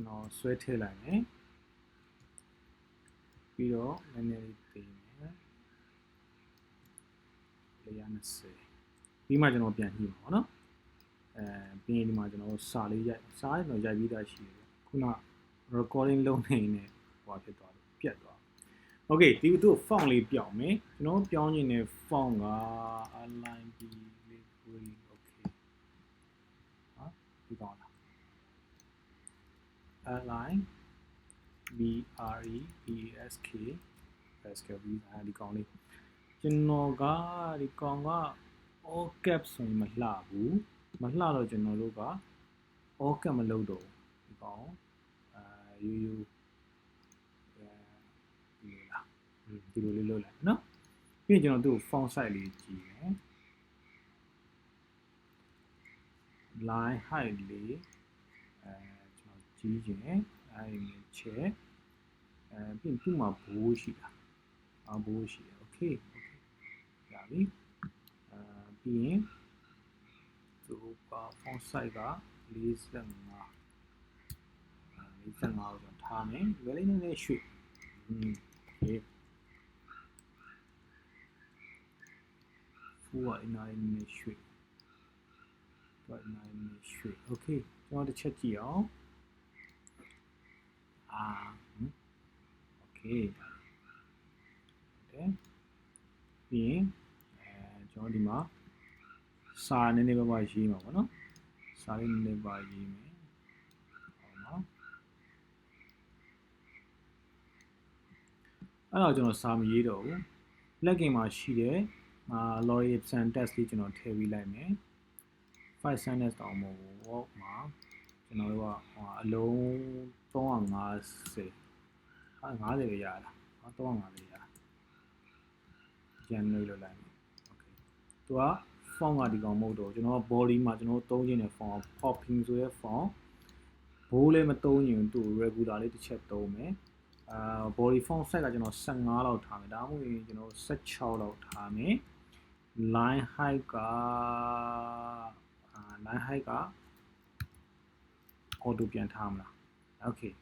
တော်ဆွဲထည့်လိုက်မယ်ပြီးတော့နည်းနည်းလေးတင်မယ်120ပြီးမှကျွန်တော်ပြန်ညှိမှာပေါ့နော်ပြီးရင်ဒီမှာကျွန်တော်စာလေးရိုက်စာရတော့ရိုက်ပြီးသားရှိတယ်ခုန recording လုပ်နေနေဟိုဖြစ်သွားတယ်ပြတ်သွားโอเคဒီသူ font လေးပြောင်းမယ်ကျွန်တော်ပြောင်းခြင်းနဲ့ font က align ပြီးလေးကိုโอเคဟာဒီကောင်းလား align b r e p s k pascal ဒီကောင်းလေးကျွန်တော်ကဒီကောင်းက all cap ဆိုရင်မလှဘူးမလှတော့ကျွန်တော်တို့က all cap မလုပ်တော့ဒီကောင်းရိုးရိုးဒီလိုလေးလုပ်လိုက်နော်ပြီးရင်ကျွန်တော်သူ့ font size လေးကြည့်မယ် line height လေးကျွန်တော်ကြီးခြင်းအဲဒီနဲ့ချက်ပြီးရင်သူ့မှာဘိုးရှိတာဘိုးရှိတယ် okay ရပြီပြီးရင်သူက font size က45ကိုကျွန်တော်ထားမယ်ဒီလေးနည်းနည်းရွှေ့okay full အနားလေးနည်းနည်းရွှေ့တော့အနားလေးနည်းနည်းရွှေ့ okay ကျွန်တော်တစ်ချက်ကြည့်အောင်okay တယ်ပြီးရင်ကျွန်တော်ဒီမှာစာနည်းနည်းပါးရေးမှာပေါ့နော်စာလေးနည်းနည်းပါးရေးမယ်ဟုတ်နော်အဲ့တော့ကျွန်တော်စာမရေးတော့ဘူး plugin မှာရှိတဲ့L'Oreal Syntax လေးကျွန်တော်ထည့်ပေးလိုက်မယ် 5 Syntax တောင်မဟုတ်ဘူး မှာကျွန်တော်တို့ကအလုံး350 50ပဲရတာ350ရတာ generate လုပ်လိုက်မယ် okay သူက font ကဒီကောင်မဟုတ်တော့ကျွန်တော် body မှာကျွန်တော်သုံးခြင်းတဲ့ font popping ဆိုတဲ့ font ဘိုးလည်းမသုံးရင်သူ regular လေးတစ်ချက်သုံးမယ်body font size ကကျွန်တော်15လောက်ထားမယ်ဒါမှမဟုတ်ရင်ကျွန်တော်16လောက်ထားမယ် line height က auto ပြန်ထားမလား okay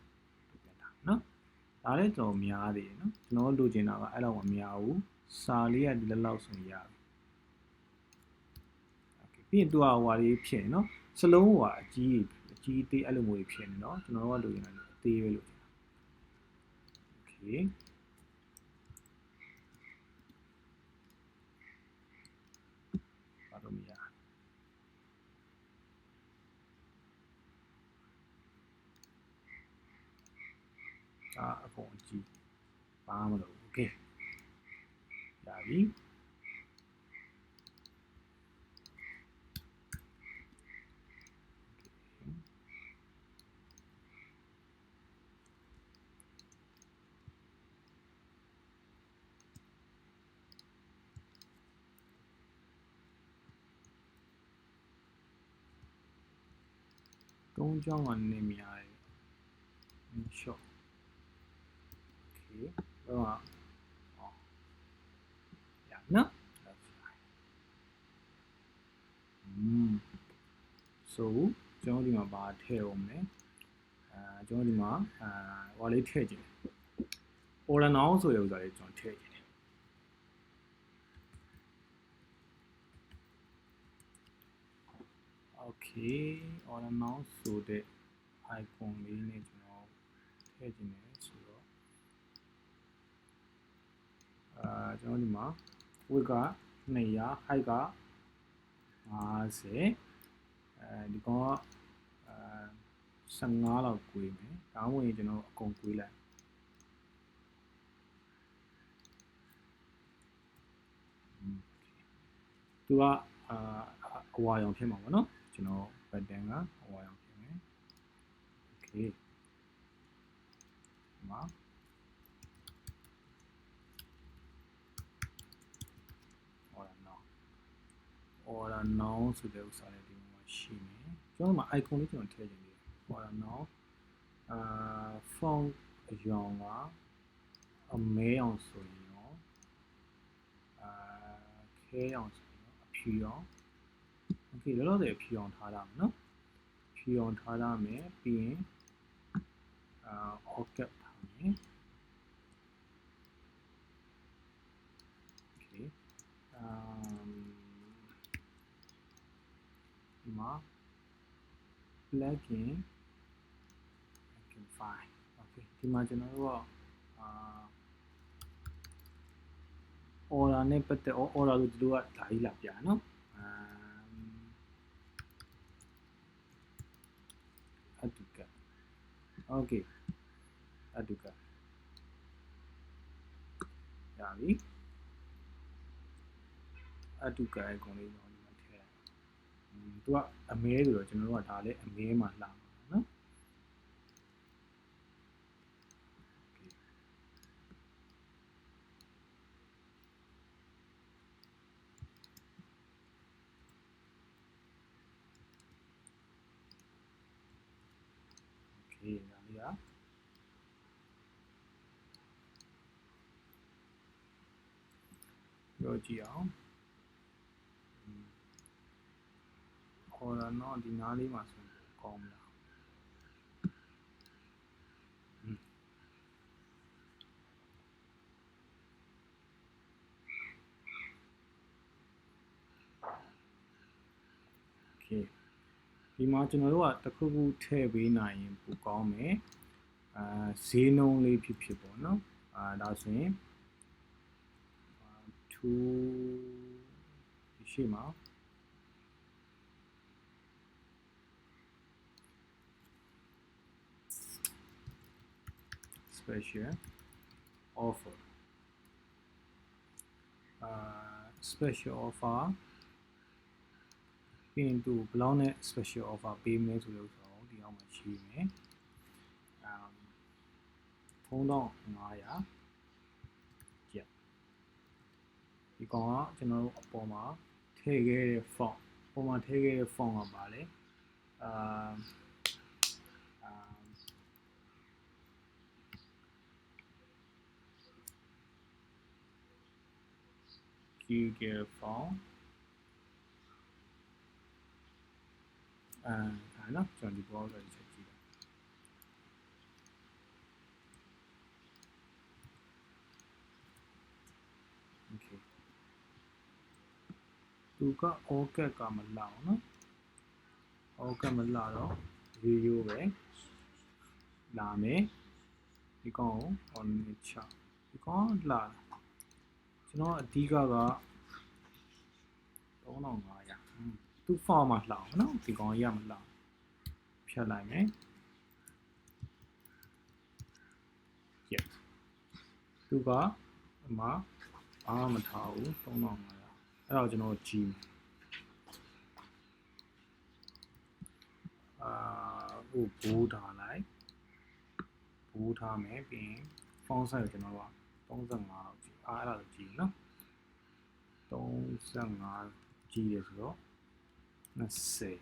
ပြန်ထားနော်ဒါလည်းကျွန်တော်များသေးတယ်နော်ကျွန်တော်လိုချင်တာကအဲ့လောက်မများဘူးစာလေးကဒီလောက်ဆိုရင်ရပြီ okay ပြီးရင်သူကဟိုဟာလေးဖြစ်နေနော်စလုံးဟိုဟာအကြီးသေးအဲ့လိုမျိုးဖြစ်နေနော်ကျွန်တော်ကလိုချင်တာအသေးပဲလို့okay ဘာလို့မရအကုန်အကြီးဘာမှမလုပ်ဘူး okay ရပြီ3ကြောင်းကနေများတယ် short okay တော့ရနော်so ကျွန်တော်ဒီမှာဘာထည့်အောင်လဲကျွန်တော်ဒီမှာဟိုလေးထည့်ကြည့် order now ဆိုတဲ့ဥစ္စာလေးကျွန်တော်ထည့်ကြည့်တယ် okay order now ဆိုတဲ့ icon လေးနဲ့ကျွန်တော်ထည့်ကြည့်မယ်ဆိုတော့ကျွန်တော်ဒီမှာ width က200 height က50ဒီကောင်က15လောက်ကွေးမယ်ဒါမှမဟုတ်ရင်ကျွန်တော်အကုန်ကွေးလိုက်သူကအဝါရောင်ဖြစ်မှာပေါ့နော်ကျွန်တော် button ကအဝါရောင်ဖြစ်မယ် okay ဒီမှာorder now ဆိုတဲ့ဥစ္စာလေးဒီမှာရှိနေကျွန်တော်မှာ icon လေးကျွန်တော်ထည့်ချင်တယ် order now font အရောင်ကအမဲအောင်ဆိုရင်ရောခဲအောင်ဆိုရင်ရောအဖြူအောင် okay လောလောဆယ်အဖြူအောင်ထားရမယ်နော်ဖြူအောင်ထားရမယ်ပြီးရင် all cap ထားမယ် okay ဒီမှာ plugin file okay ဒီမှာကျွန်တော်တို့ကorder နဲ့ပတ်သက် order လို့တို့ကဒါကြီးလာပြเนาะအတူက okay အတူကရပြီအတူက icon လေးတော့ဒီမှာထည့်လိုက်သူကအမဲဆိုတော့ကျွန်တော်တို့ကဒါလည်းအမဲမှာလာမှာเนาะဒါလေးကပြောကြည့်အောင်ခေါ်တာတော့ဒီနားလေးမှာဆိုကောင်းမလားโอเคဒီမှာကျွန်တော်တို့ကတစ်ခုခုထည့်ပေးနိုင်ရင်ပိုကောင်းမယ်ဈေးနှုန်းလေးဖြစ်ဖြစ်ပေါ့နော်ဒါဆိုရင်ဒီရှိမှာspecial offer special offer ပြီးရင်သူဘယ်လောက်နဲ့ special offer ပေးမလဲဆိုလို့ဆိုတော့ဒီအောက်မှာရှိမယ်3500ကျပ်ဒီကောင်ကကျွန်တော်တို့အပေါ်မှာထည့်ခဲ့တဲ့ font ပုံမှန်ထည့်ခဲ့တဲ့ font ကပါလေGoogle font ဒါနော်ကျွန်တော်ဒီ browser ချက်ကြည့်တယ်โอเคသူက all cap ကမလာအောင်နော် all cap မလာတော့ video ပဲလာမယ်ဒီကောင်ကို on ချဒီကောင်လာကျွန်တော်အဓိက3500သူ form မှာလာအောင်နော်ဒီကောင်ရမလာဖြတ်လိုက်မယ် yes သူကအမအားမထားဘူး3500အဲ့တော့ကျွန်တော်ကြည့်ဟိုဘိုးထားလိုက်ဘိုးထားမယ်ပြီးရင် font size ကိုကျွန်တော်က35လောက်ကြည့်အဲ့ဒါကြည့်နော်35ကြည့်ရဆိုတော့20icon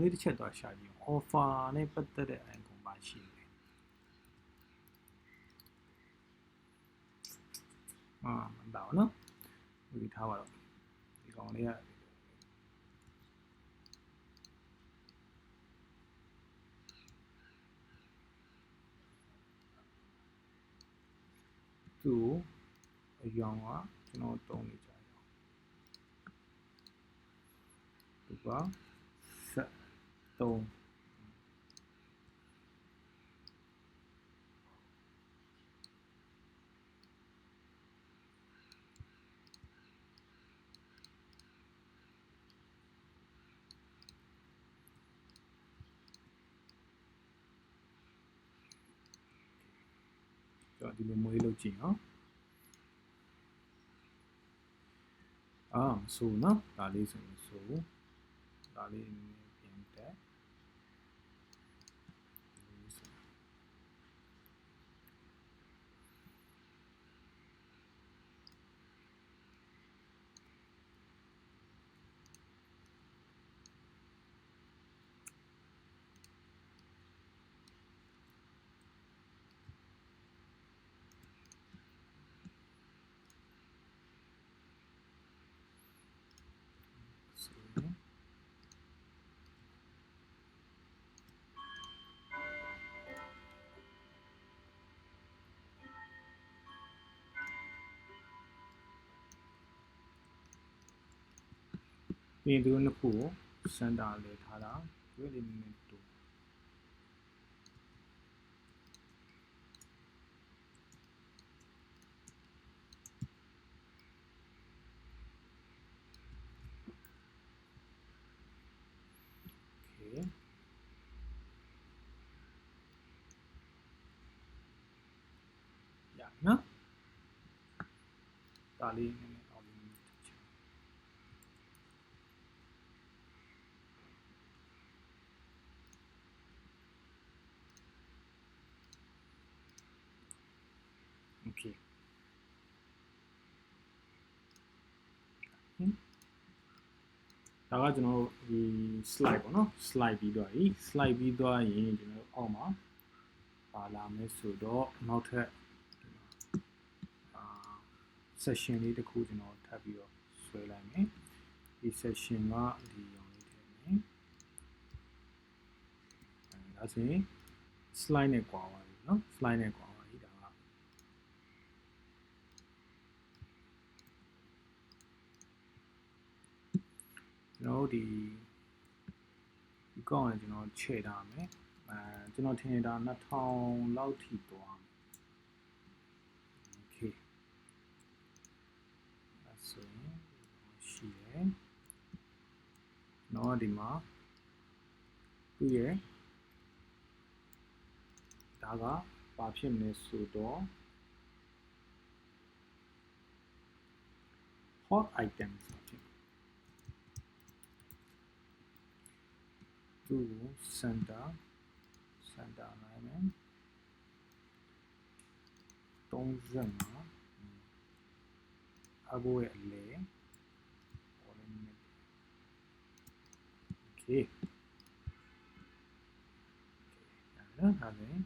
လေးတစ်ချက်တော့ရှာကြည့် offer နဲ့ပတ်သက်တဲ့ icon ပါရှိတယ်မတော့နော်ဒီထားပါတော့ဒီကောင်လေးကသူ့အယောင်ကကျွန်တော်တုံးနေကြအောင်သူက73ကျွန်တော်ဒီလိုမျိုးလုပ်ကြည့်နော်မဆိုးနော်ဒါလေးဆိုရင်ဆိုဒါလေးပြန်တက် ပြီးရင်သူတို့နှစ်ခုကိုစင်တာလဲထားတာသူတို့လေးနည်းနည်းတူโอเคရနော်ဒါလေးနည်းနည်းအောက်လေးနည်းနည်းထပ်ချင်โอเคဒါကကျွန်တော်ဒီ slide ပေါ့နော် slide ပြီးသွားပြီ slide ပြီးသွားရင်ကျွန်တော်အောက်မှာပါလာမယ်ဆိုတော့နောက်ထပ်section လေးတစ်ခုကျွန်တော်ထပ်ပြီးတော့ဆွဲလိုက်မယ်ဒီ section ကဒီရောင်လေးထည့်မယ်ဒါဆိုရင် slide နဲ့ကွာသွားပြီเนาะ slide နဲ့ကွာသွားပြီဒါကကျွန်တော်ဒီကောင်းရင်ကျွန်တော်ချဲ့ထားမယ်ကျွန်တော်ထင်နေတာ2000လောက်ထိသွားမယ်โอเคအဲဆိုရင်ရှိတယ်နော်ဒီမှာသူ့ရဲ့ဒါကဘာဖြစ်မလဲဆိုတော့ hot items ဖြစ်သူ့ကို center နိုင်မယ်35အဘိုးရဲ့အလဲပေါ်နေတယ်โอเคနော်ဒါလည်း